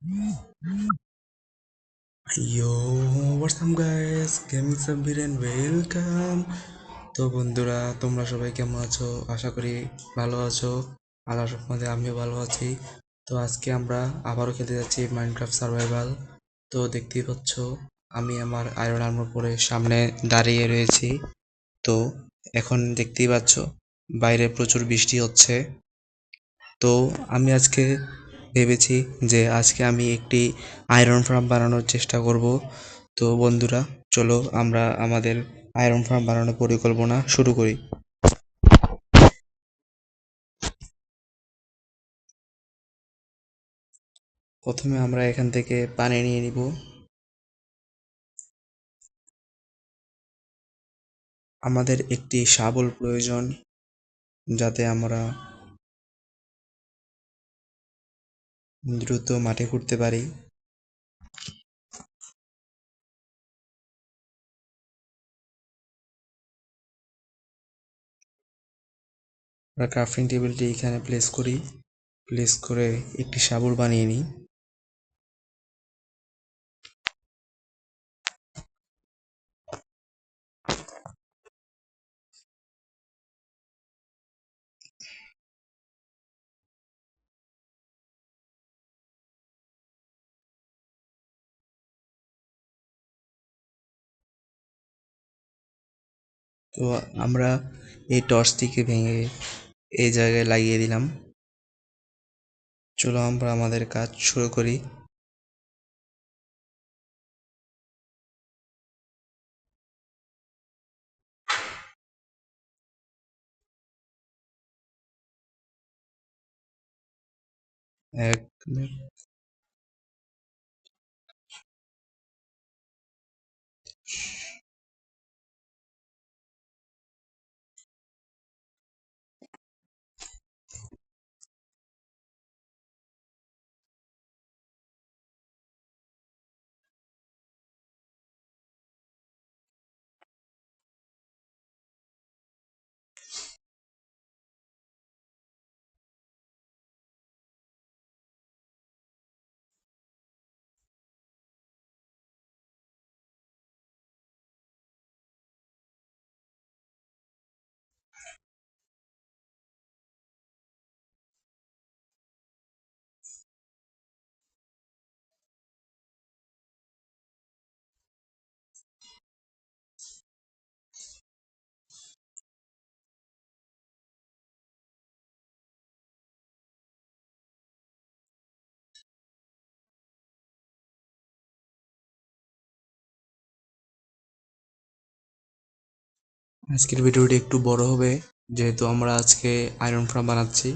Yo, what's up guys? Gaming Sabbir and welcome. তো বন্ধুরা, তোমরা সবাই কেমন আছো? আশা করি ভালো আছো। আল্লাহর রহমতে আমিও ভালো আছি। তো আজকে আমরা আবারও খেলতে যাচ্ছি মাইনক্রাফট সার্ভাইভাল। তো দেখতেই পাচ্ছ, আমি আমার আয়রন আর্মর পরে সামনে দাঁড়িয়ে রয়েছি। তো এখন দেখতেই পাচ্ছ বাইরে প্রচুর বৃষ্টি হচ্ছে। তো আমি আজকে ভেবেছি যে আজকে আমি একটি আয়রন ফার্ম বানানোর চেষ্টা করব। তো বন্ধুরা, চলো আমরা আমাদের আয়রন ফার্ম বানানোর পরিকল্পনা শুরু করি। প্রথমে আমরা এখান থেকে পানি নিয়ে নিব। আমাদের একটি শাবল প্রয়োজন, যাতে আমরা দ্রুত মাটি খুঁড়তে পারি। আমরা ক্রাফটিং টেবিলটি এখানে প্লেস করি, প্লেস করে একটি শাবল বানিয়ে নিই। তো আমরা এই টর্চটিকে ভেঙে এই জায়গায় লাগিয়ে দিলাম। চলো আমরা আমাদের কাজ শুরু করি। এক আজকের ভিডিওটি একটু বড় হবে, যেহেতু আমরা আজকে আয়রন ফার্ম বানাচ্ছি।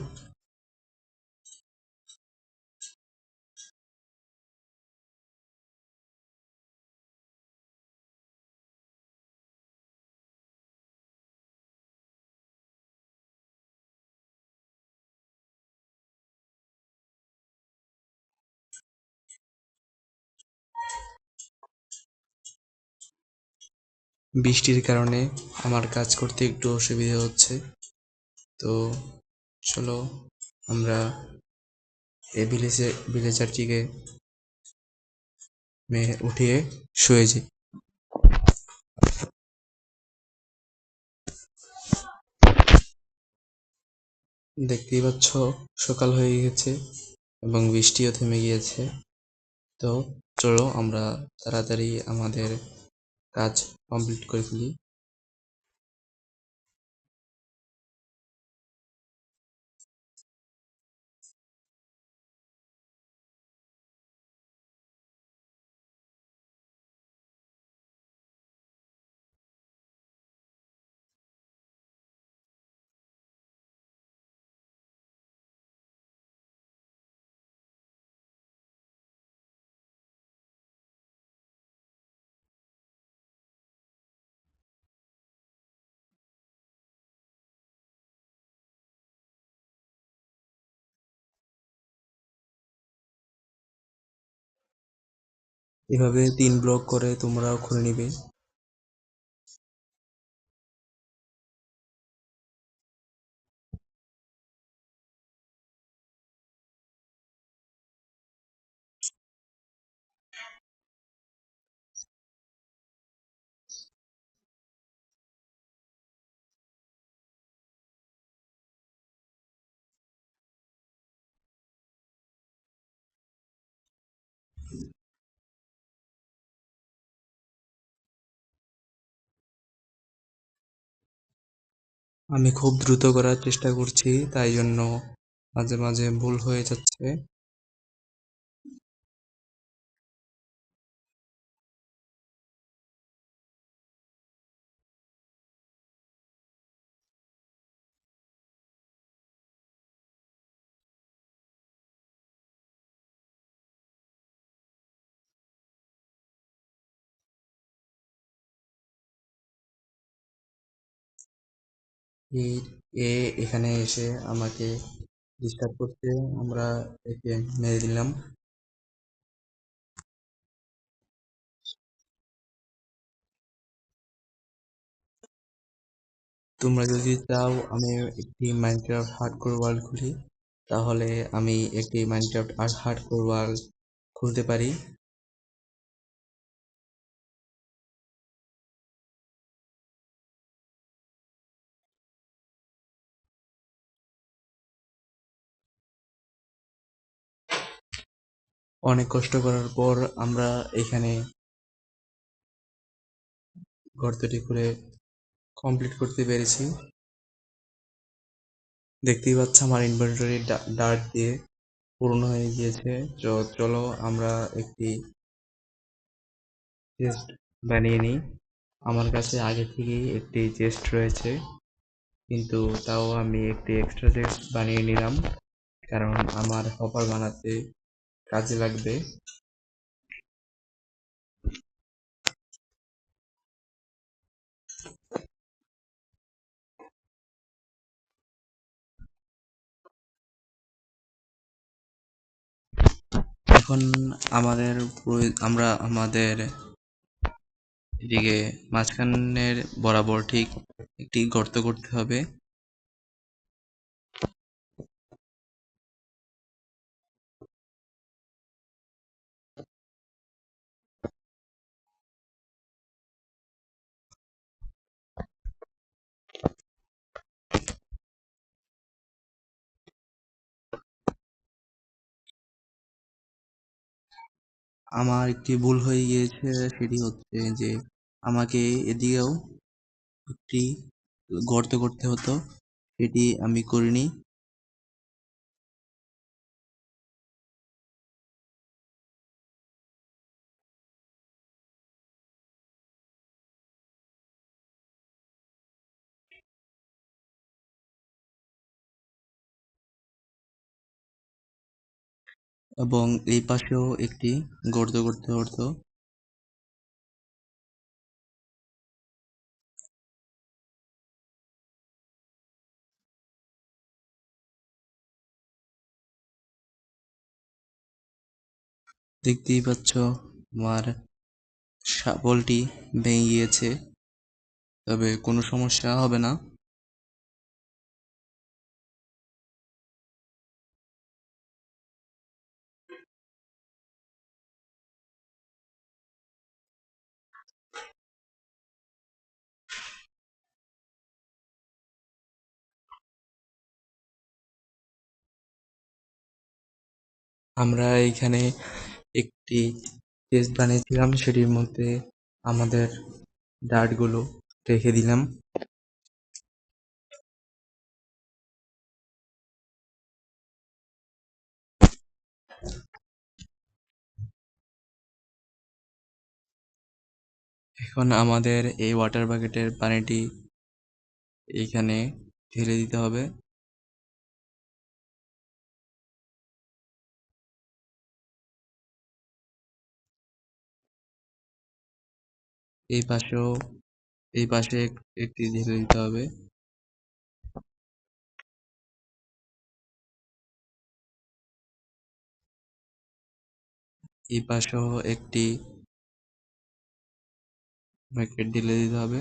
বৃষ্টির কারণে আমার কাজ করতে একটু অসুবিধা হচ্ছে। তো চলো আমরা এই ভিলেজারটিকে উঠিয়ে শুয়ে যাই। দেখতেই পাচ্ছ, সকাল হয়ে গেছে এবং বৃষ্টিও থেমে গিয়েছে। তো চলো আমরা তাড়াতাড়ি আমাদের কাজ কমপ্লিট করে ফেলি। এভাবে 3 ব্লক করে তোমরাও খুলে নিবে। আমি খুব দ্রুত করার চেষ্টা করছি, তাই জন্য মাঝে মাঝে ভুল হয়ে যাচ্ছে। এই এ এখানে এসে আমাকে ডিস্টার্ব করতে, আমরা একে মেরে দিলাম। তোমরা যদি চাও আমি একটি মাইনক্রাফট হার্ডকোর ওয়ার্ল্ড খুলি, তাহলে আমি একটি মাইনক্রাফট আর হার্ডকোর ওয়ার্ল্ড খুলতে পারি। অনেক কষ্ট করার পর আমরা এখানে গর্তটি করে কমপ্লিট করতে পেরেছি। দেখতেই পাচ্ছ আমার ইনভেন্টরি ডার্ট দিয়ে পূর্ণ হয়ে গিয়েছে। চলো আমরা একটি চেস্ট বানিয়ে নিই। আমার কাছে আগে থেকেই একটি চেস্ট রয়েছে, কিন্তু তাও আমি একটি এক্সট্রা চেস্ট বানিয়ে নিলাম, কারণ আমার হপার বানাতে কাজে লাগবে। এখন আমরা আমাদের এদিকে মাঝখানের বরাবর ঠিক একটি গর্ত করতে হবে। আমার একটি ভুল হয়ে গিয়েছে, সেটি হচ্ছে যে আমাকে এদিকেও একটি গর্ত করতে হতো, সেটি আমি করিনি। এবং এই পাশেও একটি গর্ত করতে হতো। দেখতেই পাচ্ছ আমার শাবলটি ভেঙে গিয়েছে, তবে কোনো সমস্যা হবে না। আমরা এইখানে একটি চেস্ট বানিয়েছিলাম, সেটির মধ্যে আমাদের ডার্টগুলো রেখে দিলাম। এখন আমাদের এই ওয়াটার বাকেটের পানিটি এইখানে ঢেলে দিতে হবে। এই পাশেও এই পাশে একটি ঢেলে দিতে হবে। এই পাশেও একটি বাকেট ঢেলে দিতে হবে।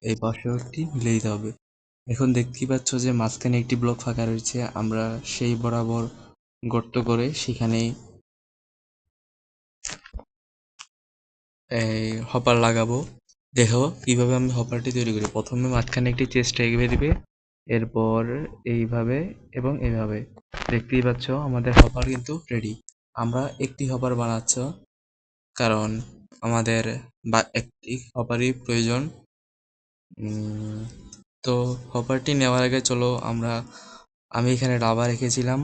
এই পাশেও একটি ঢেলে দিতে হবে। এখন দেখতেই পাচ্ছ যে মাঝখানে একটি ব্লক ফাঁকা রয়েছে, আমরা সেই বরাবর গর্ত করে সেখানে এই হপার লাগাবো। দেখো কিভাবে আমি হপারটি তৈরি করি। প্রথমে মাঝখানে একটি চেস্ট রেখে দিবে, এরপর এইভাবে এবং এইভাবে দেখতেই পাচ্ছ আমাদের হপার কিন্তু রেডি। আমরা একটি হপার বানাচ্ছ কারণ আমাদের বা একটি হপারই প্রয়োজন। উম, তো হপারটি নেওয়ার আগে চলো আমি এখানে লাভা রেখেছিলাম,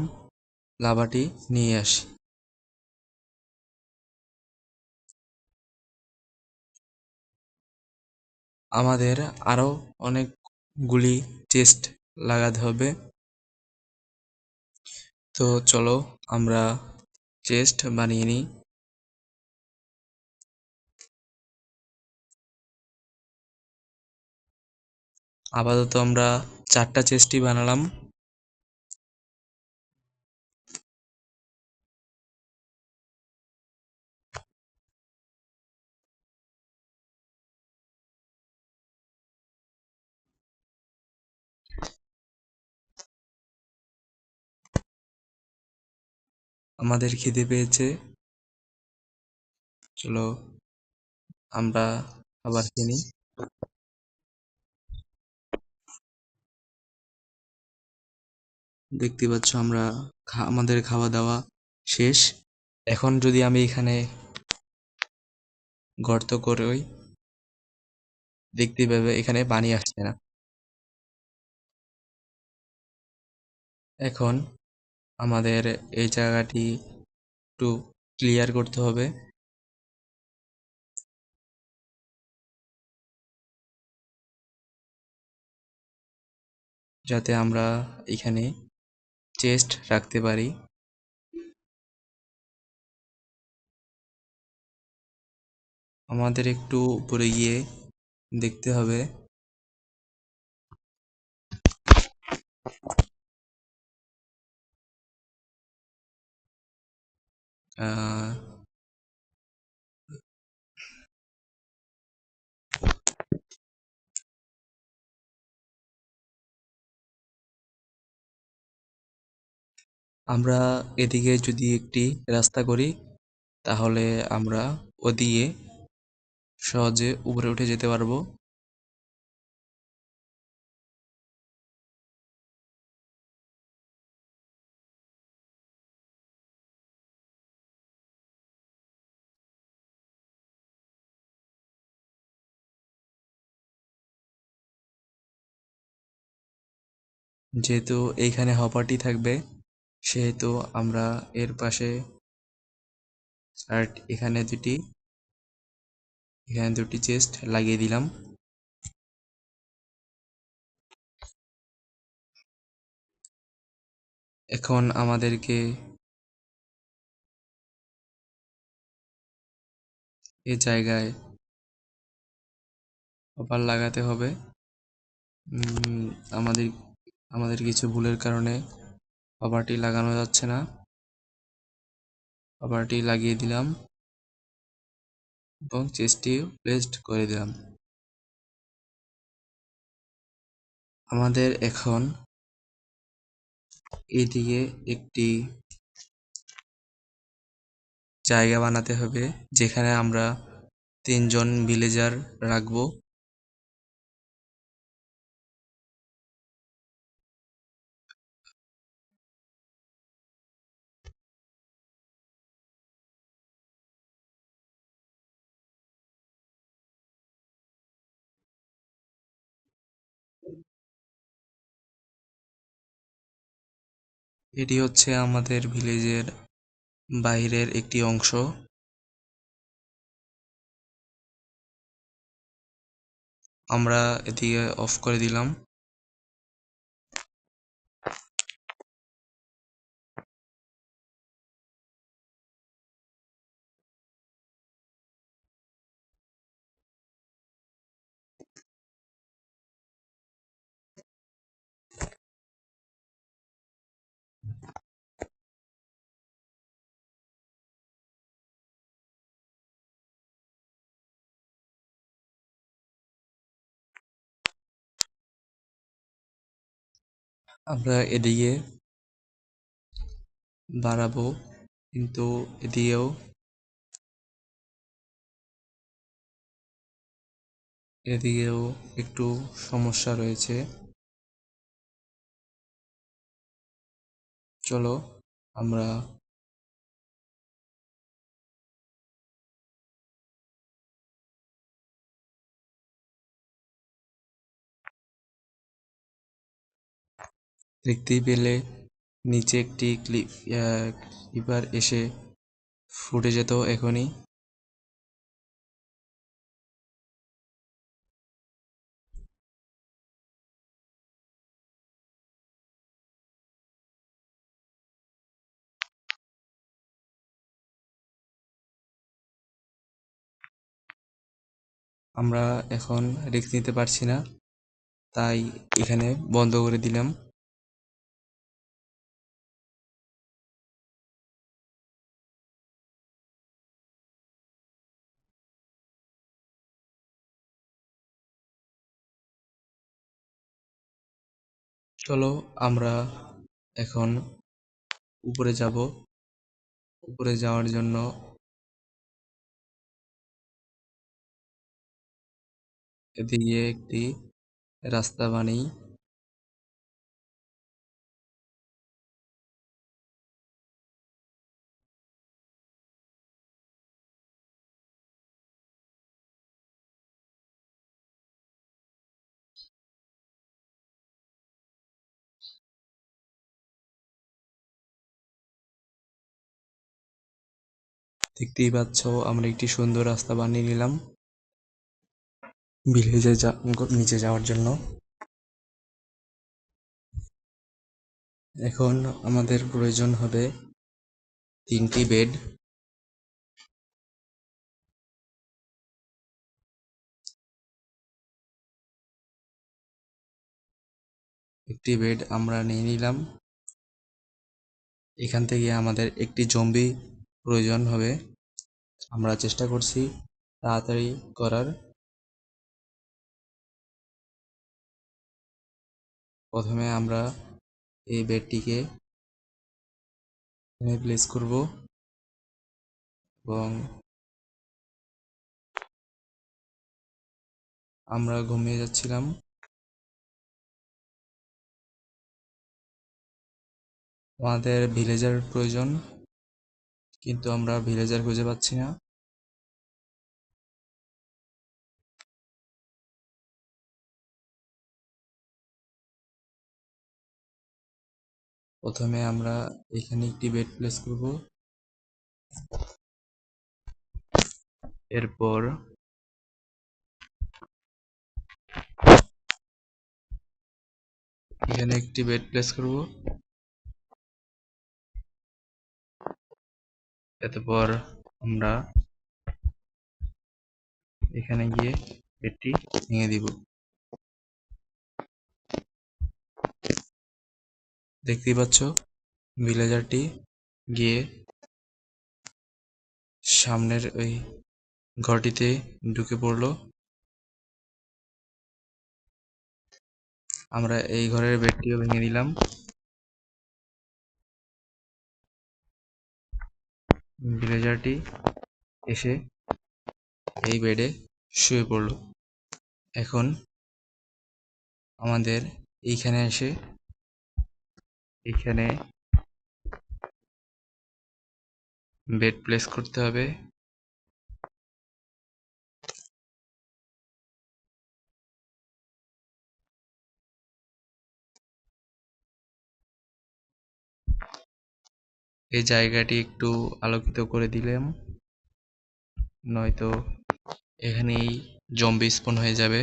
লাভাটি নিয়ে আসি। আমাদের আরো অনেকগুলি চেস্ট লাগাতে হবে। তো চলো আমরা চেস্ট বানিয়ে নিই। আপাতত আমরা 4টা চেস্টই বানালাম। আমাদের খিদে পেয়েছে, চলো আমরা খাবার খেয়ে নিই। দেখতে পাচ্ছ আমাদের খাওয়া দাওয়া শেষ। এখন যদি আমি এখানে গর্ত করই, দেখতে পাবে এখানে পানি আসছে না। এখন আমাদের এই জায়গাটি একটু ক্লিয়ার করতে হবে, যাতে আমরা এখানে চেস্ট রাখতে পারি। আমাদের একটু উপরে গিয়ে দেখতে হবে। আহ, আমরা এদিকে যদি একটি রাস্তা করি তাহলে আমরা ওদিকে সহজে উপরে উঠে যেতে পারবো। যেহেতু এইখানে হপারটি থাকবে সেহেতু আমরা এর পাশে এখানে দুটি চেস্ট লাগিয়ে দিলাম। এখন আমাদেরকে এ জায়গায় হপার লাগাতে হবে। উম, আমাদের আমাদের কিছু ভুলের কারণে হপারটি লাগানো যাচ্ছে না। হপারটি লাগিয়ে দিলাম এবং চেস্টটি প্লেসড করে দিলাম। আমাদের এখন এইদিকে একটি জায়গা বানাতে হবে যেখানে আমরা 3জন ভিলেজার রাখবো। এটি হচ্ছে আমাদের ভিলেজের বাইরের একটি অংশ। আমরা এদিকে অফ করে দিলাম। আমরা এদিকে বাড়াবো কিন্তু এদিকেও একটু সমস্যা রয়েছে। চলো আমরা দেখতেই পেলে নিচে একটি ক্লিপার এসে ফুটে যেত এখনই। আমরা এখন রিস্ক নিতে পারছি না, তাই এখানে বন্ধ করে দিলাম। চলো আমরা এখন উপরে যাব। উপরে যাওয়ার জন্য এদিকে একটি রাস্তা বানাই। দেখতেই পাচ্ছ আমরা একটি সুন্দর রাস্তা বানিয়ে নিলাম ভিলেজে নিচে যাওয়ার জন্য। এখন আমাদের প্রয়োজন হবে 3টি বেড। একটি বেড আমরা নিয়ে নিলাম। এখান থেকে আমাদের একটি জম্বি প্রয়োজন হবে। আমরা চেষ্টা করছি তাড়াতাড়ি করার। প্রথমে আমরা এই বেডটিকে এখানে প্লেস করব এবং আমরা ঘুমিয়ে যাচ্ছিলাম। আমাদের ভিলেজার প্রয়োজন, কিন্তু আমরা ভিলেজার খুঁজে পাচ্ছি না। প্রথমে আমরা এখানে একটি বেড প্লেস করব, এরপর এখানে একটি বেড প্লেস করব, এরপর আমরা এখানে গিয়ে বেডটি ভেঙে দিব। দেখতেই পাচ্ছ ভিলেজারটি গিয়ে সামনের ওই ঘরটিতে ঢুকে পড়লো। আমরা এই ঘরের বেডটিও ভেঙে দিলাম। ভিলেজারটি এসে এই বেডে শুয়ে পড়লো। এখন আমাদের এইখানে এসে এখানে বেড প্লেস করতে হবে। এই জায়গাটি একটু আলোকিত করে দিলাম, নয়তো এখানেই জম্বি স্পন হয়ে যাবে।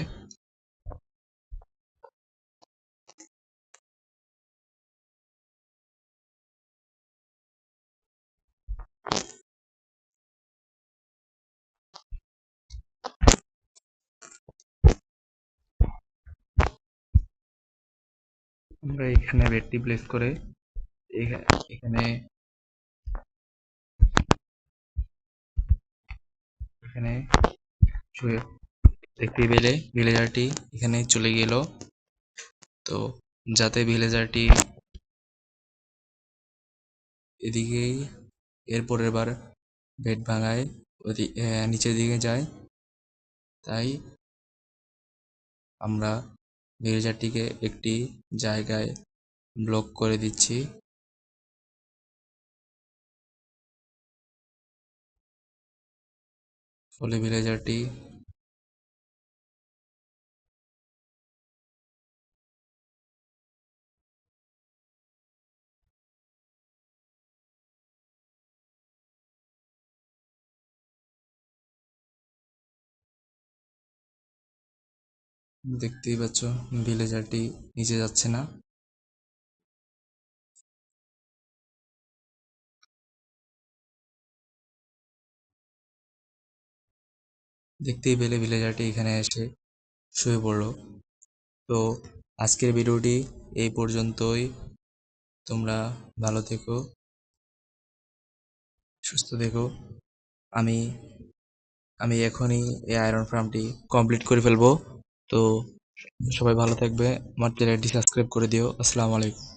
আমরা এখানে বেডটি প্লেস করে এখানে এখানে শুয়ে দেখতে পেলে ভিলেজারটি এখানে চলে গেল। তো যাতে ভিলেজারটি এদিকেই এর পরের বার বেড ভাঙায় নিচের দিকে যায়, তাই আমরা ভিলেজারটিকে একটি জায়গায় ব্লক করে দিচ্ছি। ফলে ভিলেজারটি দেখতেই পাচ্ছ ভিলেজারটি নিচে যাচ্ছে না। দেখতেই পেলে ভিলেজারটি এখানে এসে শুয়ে পড়লো। তো আজকের ভিডিওটি এই পর্যন্তই। তোমরা ভালো থেকো, সুস্থ থেকো। আমি আমি এখনই এই আয়রন ফার্মটি কমপ্লিট করে ফেলবো। তো সবাই ভালো থাকবে, আমার চ্যানেলটি সাবস্ক্রাইব করে দিও। আসসালামু আলাইকুম।